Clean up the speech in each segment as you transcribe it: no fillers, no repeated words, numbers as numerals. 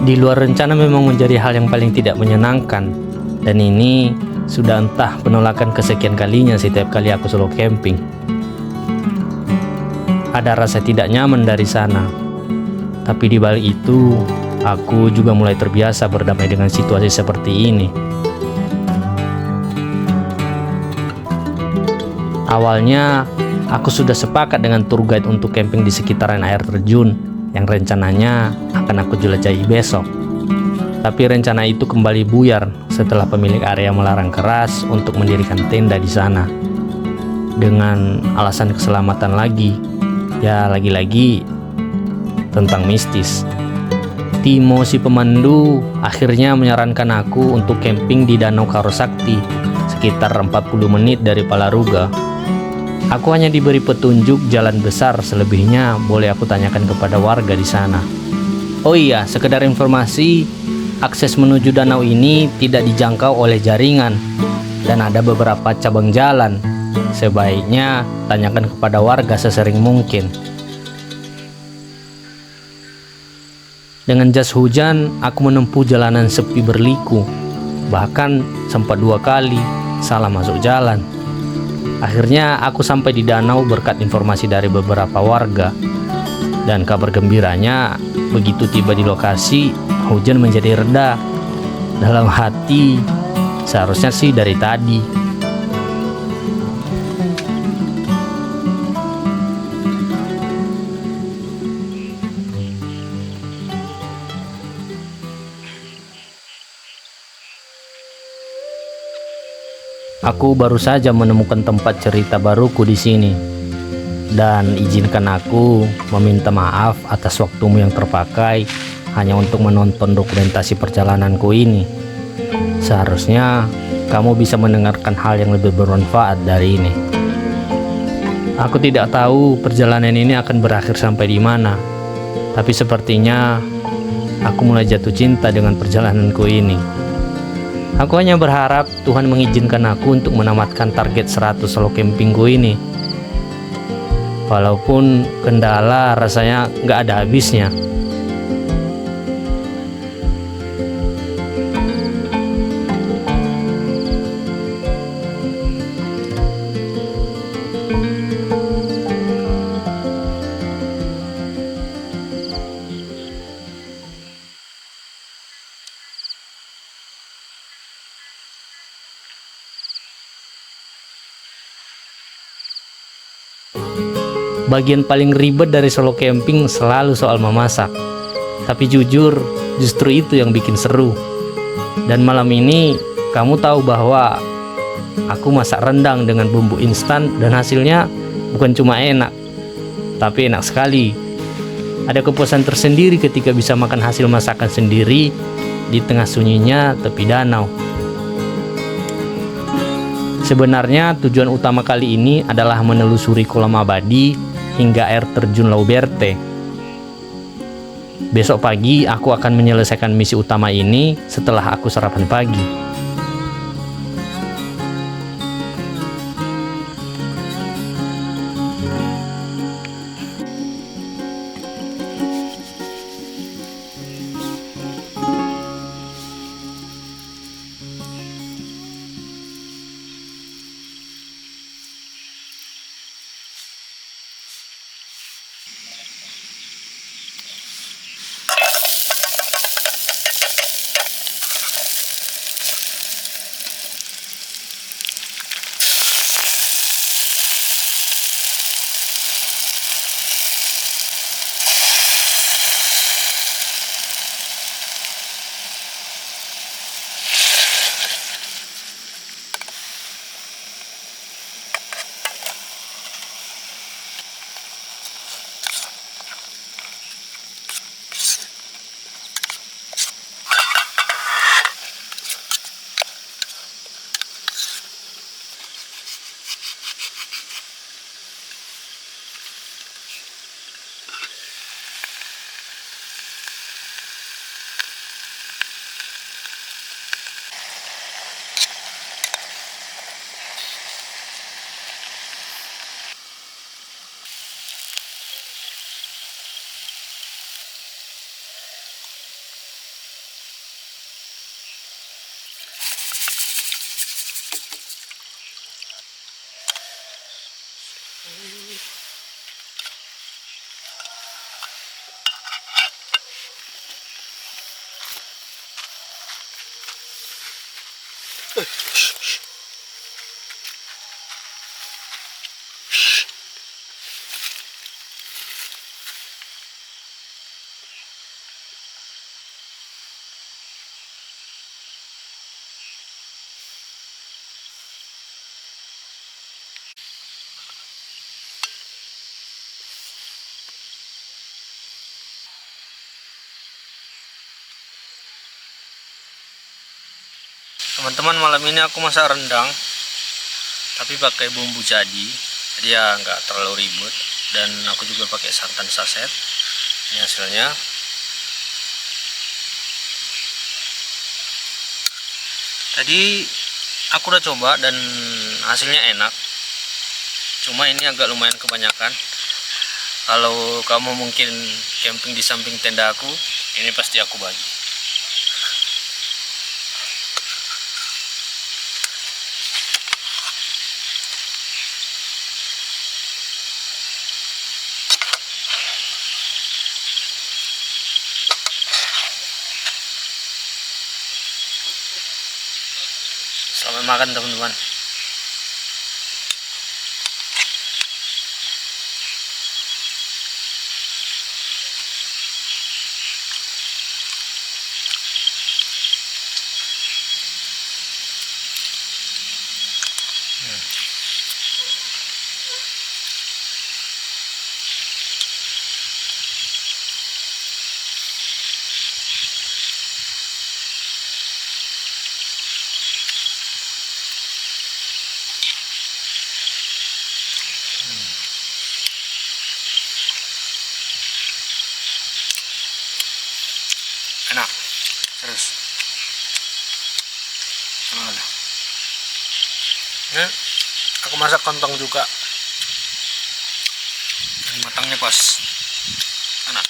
Di luar rencana memang menjadi hal yang paling tidak menyenangkan. Dan ini sudah entah penolakan kesekian kalinya setiap kali aku solo camping. Ada rasa tidak nyaman dari sana. Tapi di balik itu, aku juga mulai terbiasa berdamai dengan situasi seperti ini. Awalnya, aku sudah sepakat dengan tour guide untuk camping di sekitaran air terjun yang rencananya akan aku jelajahi besok. Tapi rencana itu kembali buyar setelah pemilik area melarang keras untuk mendirikan tenda di sana. Dengan alasan keselamatan lagi. Ya lagi-lagi tentang mistis. Timo si pemandu akhirnya menyarankan aku untuk camping di Danau Karosakti sekitar 40 menit dari Palaruga. Aku hanya diberi petunjuk jalan besar, selebihnya boleh aku tanyakan kepada warga di sana. Oh iya, sekedar informasi, akses menuju danau ini tidak dijangkau oleh jaringan dan ada beberapa cabang jalan. Sebaiknya tanyakan kepada warga sesering mungkin. Dengan jas hujan, aku menempuh jalanan sepi berliku. Bahkan sempat 2 kali salah masuk jalan. Akhirnya aku sampai di danau berkat informasi dari beberapa warga. Dan kabar gembiranya, begitu tiba di lokasi, hujan menjadi reda. Dalam hati, seharusnya sih dari tadi. Aku baru saja menemukan tempat cerita baruku di sini. Dan izinkan aku meminta maaf atas waktumu yang terpakai hanya untuk menonton dokumentasi perjalananku ini. Seharusnya kamu bisa mendengarkan hal yang lebih bermanfaat dari ini. Aku tidak tahu perjalanan ini akan berakhir sampai di mana. Tapi sepertinya aku mulai jatuh cinta dengan perjalananku ini. Aku hanya berharap Tuhan mengizinkan aku untuk menamatkan target 100 solo campingku ini. Walaupun kendala rasanya nggak ada habisnya. Bagian paling ribet dari solo camping selalu soal memasak. Tapi jujur, justru itu yang bikin seru. Dan malam ini, kamu tahu bahwa aku masak rendang dengan bumbu instan dan hasilnya bukan cuma enak, tapi enak sekali. Ada kepuasan tersendiri ketika bisa makan hasil masakan sendiri di tengah sunyinya tepi danau. Sebenarnya tujuan utama kali ini adalah menelusuri kolam abadi hingga air terjun Lauberte. Besok pagi aku akan menyelesaikan misi utama ini setelah aku sarapan pagi. Teman-teman, malam ini aku masak rendang tapi pakai bumbu jadi ya nggak terlalu ribet, dan aku juga pakai santan saset. Ini hasilnya. Tadi aku udah coba dan hasilnya enak, cuma ini agak lumayan kebanyakan. Kalau kamu mungkin camping di samping tenda aku, ini pasti aku bagi. Selamat makan teman-teman. Enak, terus mana? Aku masak kontong juga, matangnya pas, enak.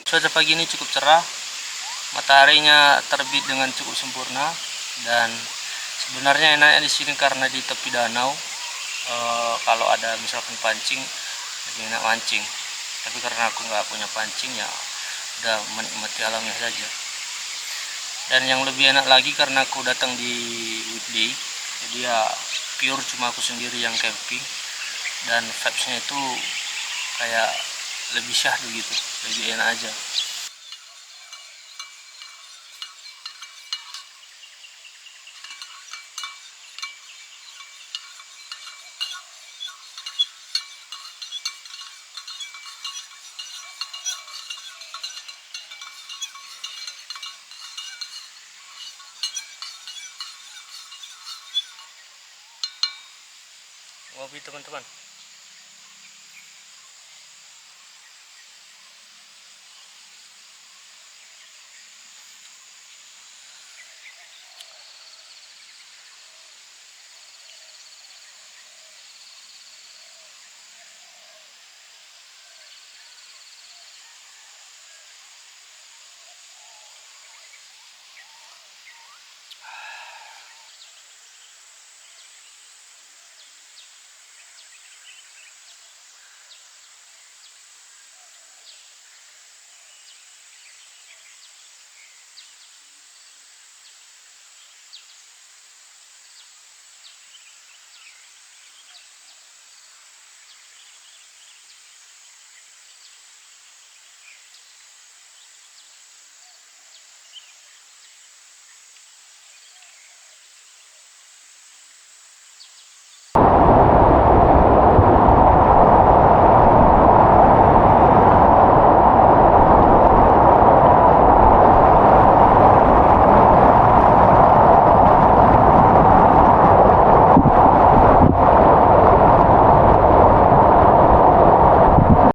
Cuaca pagi ini cukup cerah, mataharinya terbit dengan cukup sempurna, dan sebenarnya enaknya di sini karena di tepi danau. Kalau ada misalkan pancing, lebih enak mancing. Tapi karena aku nggak punya pancing, ya udah menikmati alamnya saja. Dan yang lebih enak lagi karena aku datang di weekday, jadi ya pure cuma aku sendiri yang camping, dan vibes-nya itu kayak lebih syahdu gitu, lebih enak aja. Ngopi teman-teman.